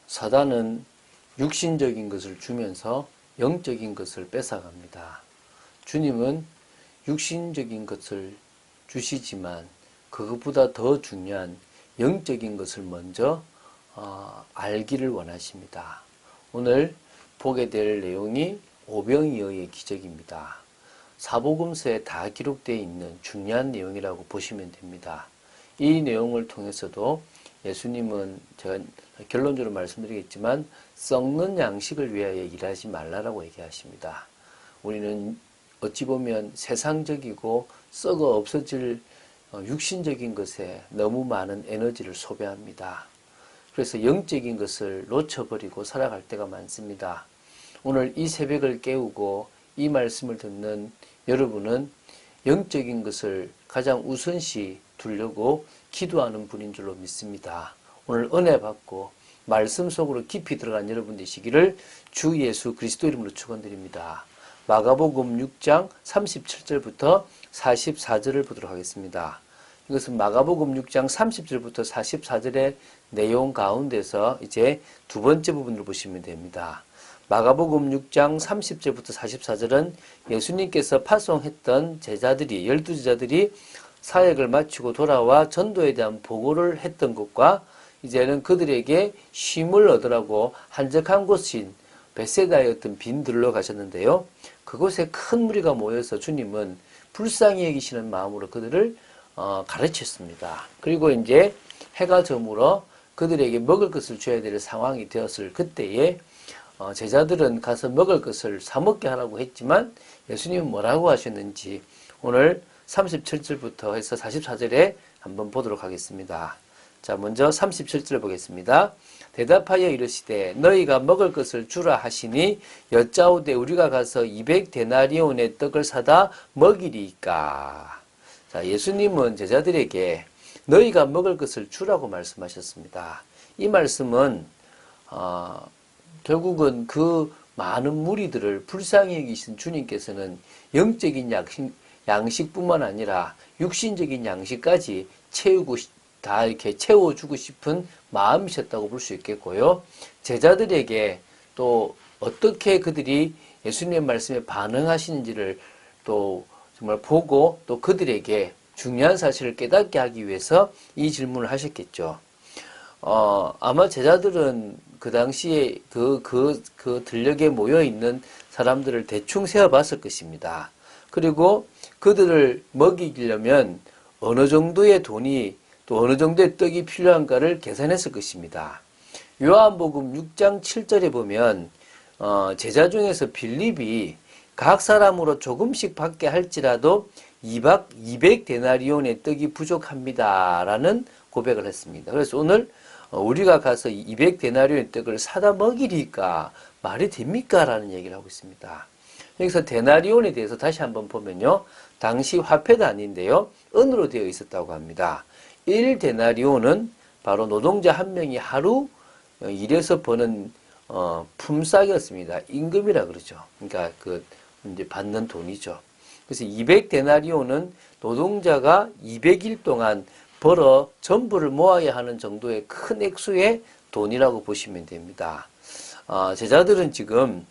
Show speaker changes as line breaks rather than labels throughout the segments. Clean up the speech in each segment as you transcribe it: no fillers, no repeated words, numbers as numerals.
사단은 육신적인 것을 주면서 영적인 것을 뺏어갑니다. 주님은 육신적인 것을 주시지만 그것보다 더 중요한 영적인 것을 먼저 알기를 원하십니다. 오늘 보게 될 내용이 오병이어의 기적입니다. 사복음서에 다 기록되어 있는 중요한 내용이라고 보시면 됩니다. 이 내용을 통해서도 예수님은 제가 결론적으로 말씀드리겠지만 썩는 양식을 위하여 일하지 말라라고 얘기하십니다. 우리는 어찌 보면 세상적이고 썩어 없어질 육신적인 것에 너무 많은 에너지를 소비합니다. 그래서 영적인 것을 놓쳐버리고 살아갈 때가 많습니다. 오늘 이 새벽을 깨우고 이 말씀을 듣는 여러분은 영적인 것을 가장 우선시 두려고 기도하는 분인 줄로 믿습니다. 오늘 은혜 받고 말씀 속으로 깊이 들어간 여러분 되시기를 주 예수 그리스도 이름으로 축원드립니다. 마가복음 6장 37절부터 44절을 보도록 하겠습니다. 이것은 마가복음 6장 30절부터 44절의 내용 가운데서 이제 두 번째 부분을 보시면 됩니다. 마가복음 6장 30절부터 44절은 예수님께서 파송했던 제자들이 12제자들이 사역을 마치고 돌아와 전도에 대한 보고를 했던 것과 이제는 그들에게 쉼을 얻으라고 한적한 곳인 베세다의 어떤 빈들로 가셨는데요. 그곳에 큰 무리가 모여서 주님은 불쌍히 여기시는 마음으로 그들을 가르쳤습니다. 그리고 이제 해가 저물어 그들에게 먹을 것을 줘야 될 상황이 되었을 그때에 제자들은 가서 먹을 것을 사 먹게 하라고 했지만 예수님은 뭐라고 하셨는지 오늘 37절부터 해서 44절에 한번 보도록 하겠습니다. 자, 먼저 37절 보겠습니다. 대답하여 이르시되 너희가 먹을 것을 주라 하시니 여짜오되 우리가 가서 200데나리온의 떡을 사다 먹이리이까. 자, 예수님은 제자들에게 너희가 먹을 것을 주라고 말씀하셨습니다. 이 말씀은 결국은 그 많은 무리들을 불쌍히 여기신 주님께서는 영적인 양식뿐만 아니라 육신적인 양식까지 다 이렇게 채워주고 싶은 마음이셨다고 볼 수 있겠고요. 제자들에게 또 어떻게 그들이 예수님의 말씀에 반응하시는지를 또 정말 보고 또 그들에게 중요한 사실을 깨닫게 하기 위해서 이 질문을 하셨겠죠. 아마 제자들은 그 당시에 그 들녘에 모여있는 사람들을 대충 세어봤을 것입니다. 그리고 그들을 먹이려면 어느 정도의 돈이 또 어느 정도의 떡이 필요한가를 계산했을 것입니다. 요한복음 6장 7절에 보면 제자 중에서 빌립이 각 사람으로 조금씩 받게 할지라도 200데나리온의 떡이 부족합니다 라는 고백을 했습니다. 그래서 오늘 우리가 가서 200데나리온의 떡을 사다 먹이리까 말이 됩니까? 라는 얘기를 하고 있습니다. 여기서 데나리온에 대해서 다시 한번 보면요. 당시 화폐도 아닌데요. 은으로 되어 있었다고 합니다. 1데나리온은 바로 노동자 한 명이 하루 일해서 버는 품삯이었습니다. 임금이라 그러죠. 그러니까 이제 받는 돈이죠. 그래서 200데나리온은 노동자가 200일 동안 벌어 전부를 모아야 하는 정도의 큰 액수의 돈이라고 보시면 됩니다. 제자들은 지금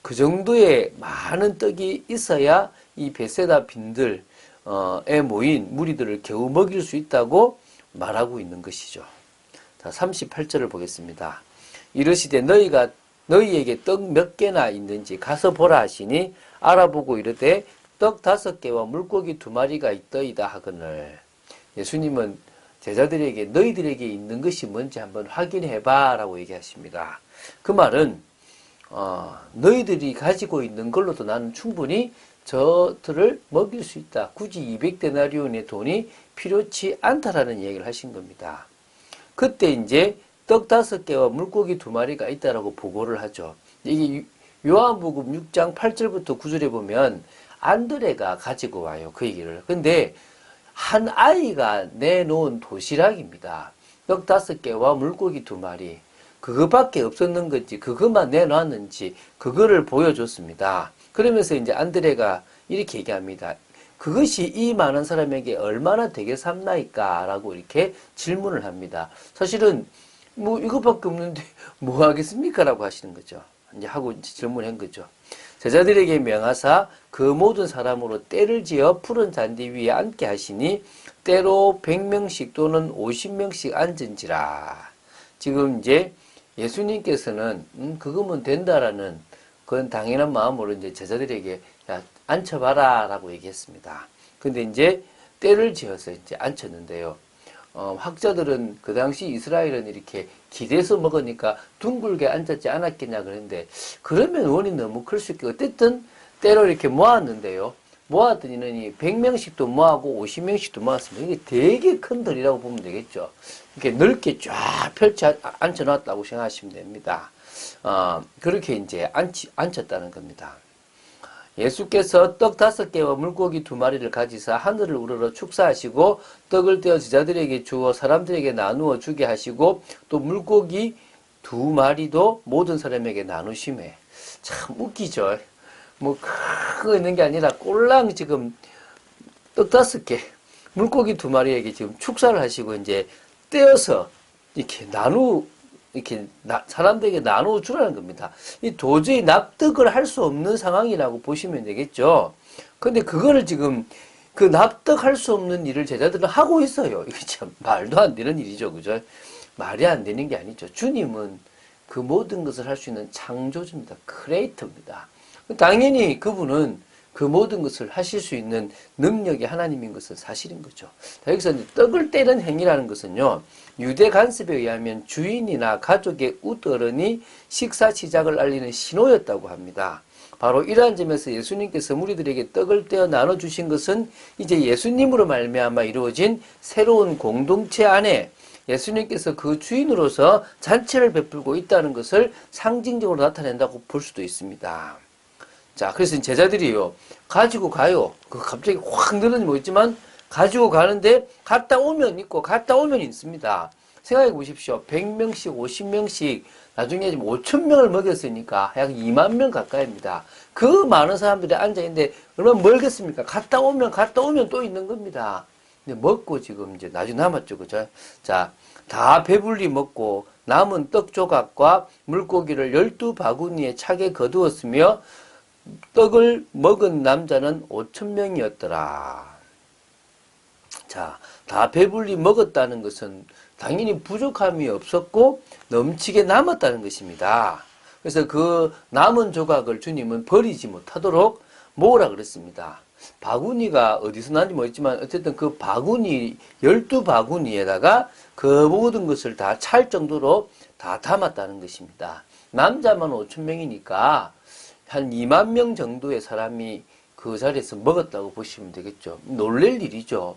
그 정도의 많은 떡이 있어야 이 베세다 빈들에 모인 무리들을 겨우 먹일 수 있다고 말하고 있는 것이죠. 자, 38절을 보겠습니다. 이르시되 너희에게 떡 몇 개나 있는지 가서 보라 하시니 알아보고 이르되 떡 5개와 물고기 2마리가 있더이다 하거늘. 예수님은 제자들에게 너희들에게 있는 것이 뭔지 한번 확인해봐 라고 얘기하십니다. 그 말은 너희들이 가지고 있는 걸로도 나는 충분히 저들을 먹일 수 있다. 굳이 200데나리온의 돈이 필요치 않다라는 얘기를 하신 겁니다. 그때 이제 떡 5개와 물고기 2마리가 있다라고 보고를 하죠. 이게 요한복음 6장 8절부터 9절에 보면 안드레가 가지고 와요. 그 얘기를. 근데 한 아이가 내놓은 도시락입니다. 떡 5개와 물고기 2마리. 그거밖에 없었는 건지 그것만 내놨는지 그거를 보여줬습니다. 그러면서 이제 안드레가 이렇게 얘기합니다. 그것이 이 많은 사람에게 얼마나 되겠습니까? 라고 이렇게 질문을 합니다. 사실은 뭐 이것밖에 없는데 뭐 하겠습니까? 라고 하시는 거죠. 이제 하고 질문한 거죠. 제자들에게 명하사 그 모든 사람으로 때를 지어 푸른 잔디 위에 앉게 하시니 때로 100명씩 또는 50명씩 앉은지라. 지금 이제 예수님께서는 그거면 된다라는 그건 당연한 마음으로 이제 제자들에게 야, 앉혀봐라 라고 얘기했습니다. 근데 이제 때를 지어서 이제 앉혔는데요. 학자들은 그 당시 이스라엘은 이렇게 기대서 먹으니까 둥글게 앉았지 않았겠냐 그랬는데, 그러면 원이 너무 클 수 있게 어쨌든 때로 이렇게 모았는데요. 모았더니는 이 100명씩도 모아고 50명씩도 모았습니다. 이게 되게 큰 들이라고 보면 되겠죠. 이렇게 넓게 쫙 펼쳐 앉혀놨다고 생각하시면 됩니다. 그렇게 이제 앉혔다는 겁니다. 예수께서 떡 5개와 물고기 2마리를 가지사 하늘을 우러러 축사하시고 떡을 떼어 제자들에게 주어 사람들에게 나누어 주게 하시고 또 물고기 2마리도 모든 사람에게 나누심에. 참 웃기죠. 뭐 큰 거 있는 게 아니라 꼴랑 지금 떡 5개, 물고기 2마리에게 지금 축사를 하시고 이제 떼어서 이렇게 이렇게 사람들에게 나누어 주라는 겁니다. 이 도저히 납득을 할 수 없는 상황이라고 보시면 되겠죠. 근데 그거를 지금 그 납득할 수 없는 일을 제자들은 하고 있어요. 이게 참 말도 안 되는 일이죠. 그죠? 말이 안 되는 게 아니죠. 주님은 그 모든 것을 할 수 있는 창조주입니다. 크리에이터입니다. 당연히 그분은 그 모든 것을 하실 수 있는 능력이 하나님인 것은 사실인 거죠. 자, 여기서 이제 떡을 떼는 행위라는 것은요, 유대 간습에 의하면 주인이나 가족의 웃어른이 식사 시작을 알리는 신호였다고 합니다. 바로 이러한 점에서 예수님께서 무리들에게 떡을 떼어 나눠주신 것은 이제 예수님으로 말미암아 이루어진 새로운 공동체 안에 예수님께서 그 주인으로서 잔치를 베풀고 있다는 것을 상징적으로 나타낸다고 볼 수도 있습니다. 자, 그래서 제자들이요, 가지고 가요. 그 갑자기 확 늘어는 뭐 있지만, 가지고 가는데, 갔다 오면 있고, 갔다 오면 있습니다. 생각해 보십시오. 100명씩, 50명씩, 나중에 지금 5,000명을 먹였으니까, 약 2만 명 가까이입니다. 그 많은 사람들이 앉아있는데, 얼마나 멀겠습니까? 갔다 오면 또 있는 겁니다. 근데 먹고 지금 이제 나중에 남았죠. 그죠? 자, 다 배불리 먹고, 남은 떡 조각과 물고기를 12바구니에 차게 거두었으며, 떡을 먹은 남자는 5,000명이었더라. 자, 다 배불리 먹었다는 것은 당연히 부족함이 없었고 넘치게 남았다는 것입니다. 그래서 그 남은 조각을 주님은 버리지 못하도록 모으라 그랬습니다. 바구니가 어디서 난지 모르겠지만 어쨌든 그 바구니, 12바구니에다가 그 모든 것을 다 찰 정도로 다 담았다는 것입니다. 남자만 5,000명이니까 한 2만 명 정도의 사람이 그 자리에서 먹었다고 보시면 되겠죠. 놀랄 일이죠.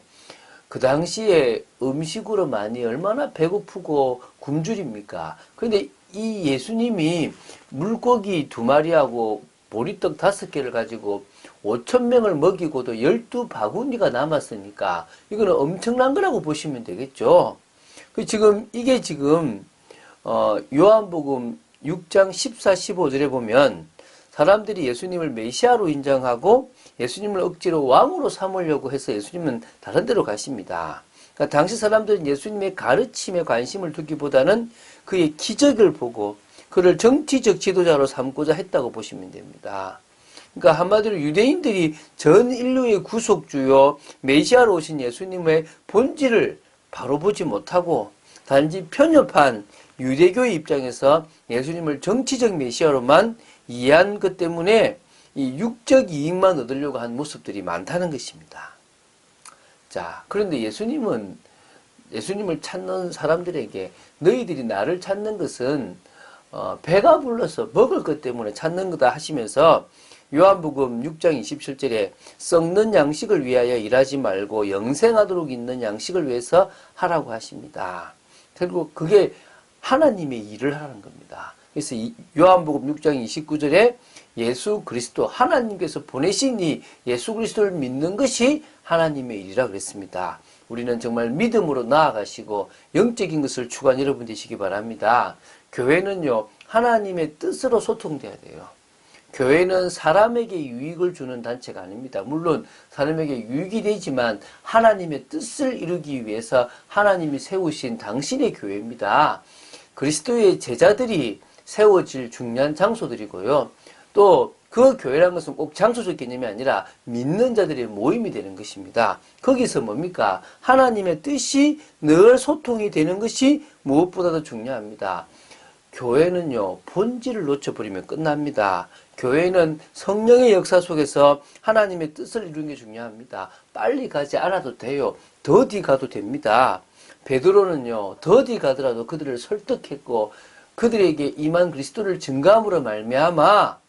그 당시에 음식으로 많이 얼마나 배고프고 굶주립니까? 그런데 이 예수님이 물고기 2마리하고 보리떡 5개를 가지고 5,000명을 먹이고도 12바구니가 남았으니까 이거는 엄청난 거라고 보시면 되겠죠. 이게 지금 요한복음 6장 14, 15절에 보면 사람들이 예수님을 메시아로 인정하고 예수님을 억지로 왕으로 삼으려고 해서 예수님은 다른 데로 가십니다. 그러니까 당시 사람들은 예수님의 가르침에 관심을 두기보다는 그의 기적을 보고 그를 정치적 지도자로 삼고자 했다고 보시면 됩니다. 그러니까 한마디로 유대인들이 전 인류의 구속주요 메시아로 오신 예수님의 본질을 바로 보지 못하고 단지 편협한 유대교의 입장에서 예수님을 정치적 메시아로만 이해한 것 때문에 이 육적 이익만 얻으려고 한 모습들이 많다는 것입니다. 자, 그런데 예수님을 찾는 사람들에게 너희들이 나를 찾는 것은 배가 불러서 먹을 것 때문에 찾는 거다 하시면서 요한복음 6장 27절에 썩는 양식을 위하여 일하지 말고 영생하도록 있는 양식을 위해서 하라고 하십니다. 결국 그게 하나님의 일을 하는 겁니다. 그래서 요한복음 6장 29절에 예수 그리스도 하나님께서 보내신 이 예수 그리스도를 믿는 것이 하나님의 일이라 그랬습니다. 우리는 정말 믿음으로 나아가시고 영적인 것을 추구한 여러분 되시기 바랍니다. 교회는요, 하나님의 뜻으로 소통돼야 돼요. 교회는 사람에게 유익을 주는 단체가 아닙니다. 물론 사람에게 유익이 되지만 하나님의 뜻을 이루기 위해서 하나님이 세우신 당신의 교회입니다. 그리스도의 제자들이 세워질 중요한 장소들이고요. 또 그 교회라는 것은 꼭 장소적 개념이 아니라 믿는 자들의 모임이 되는 것입니다. 거기서 뭡니까? 하나님의 뜻이 늘 소통이 되는 것이 무엇보다도 중요합니다. 교회는요, 본질을 놓쳐버리면 끝납니다. 교회는 성령의 역사 속에서 하나님의 뜻을 이루는 게 중요합니다. 빨리 가지 않아도 돼요. 더디 가도 됩니다. 베드로는요, 더디 가더라도 그들을 설득했고 그들에게 임한 그리스도를 증거함으로 말미암아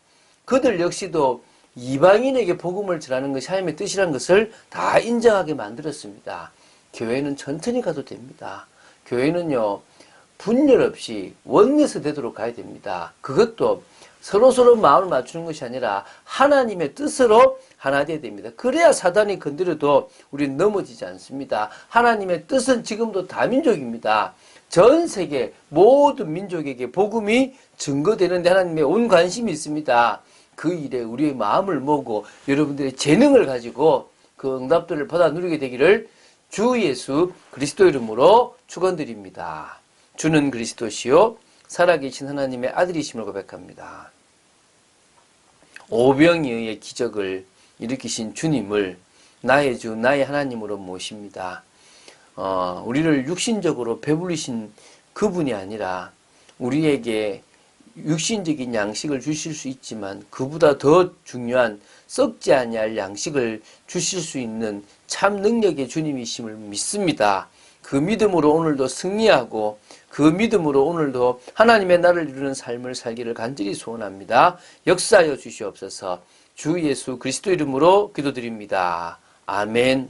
그들 역시도 이방인에게 복음을 전하는 것이 하나님의 뜻이라는 것을 다 인정하게 만들었습니다. 교회는 천천히 가도 됩니다. 교회는요, 분열 없이 원내서 되도록 가야 됩니다. 그것도 서로서로 마음을 맞추는 것이 아니라 하나님의 뜻으로 하나 되어야 됩니다. 그래야 사단이 건드려도 우리는 넘어지지 않습니다. 하나님의 뜻은 지금도 다민족입니다. 전 세계 모든 민족에게 복음이 증거되는데 하나님의 온 관심이 있습니다. 그 일에 우리의 마음을 모으고 여러분들의 재능을 가지고 그 응답들을 받아 누리게 되기를 주 예수 그리스도 이름으로 축원드립니다. 주는 그리스도시요 살아계신 하나님의 아들이심을 고백합니다. 오병이어의 기적을 일으키신 주님을 나의 주 나의 하나님으로 모십니다. 우리를 육신적으로 배불리신 그분이 아니라 우리에게 육신적인 양식을 주실 수 있지만 그보다 더 중요한 썩지 아니할 양식을 주실 수 있는 참 능력의 주님이심을 믿습니다. 그 믿음으로 오늘도 승리하고 그 믿음으로 오늘도 하나님의 나라를 이루는 삶을 살기를 간절히 소원합니다. 역사하여 주시옵소서. 주 예수 그리스도 이름으로 기도드립니다. 아멘.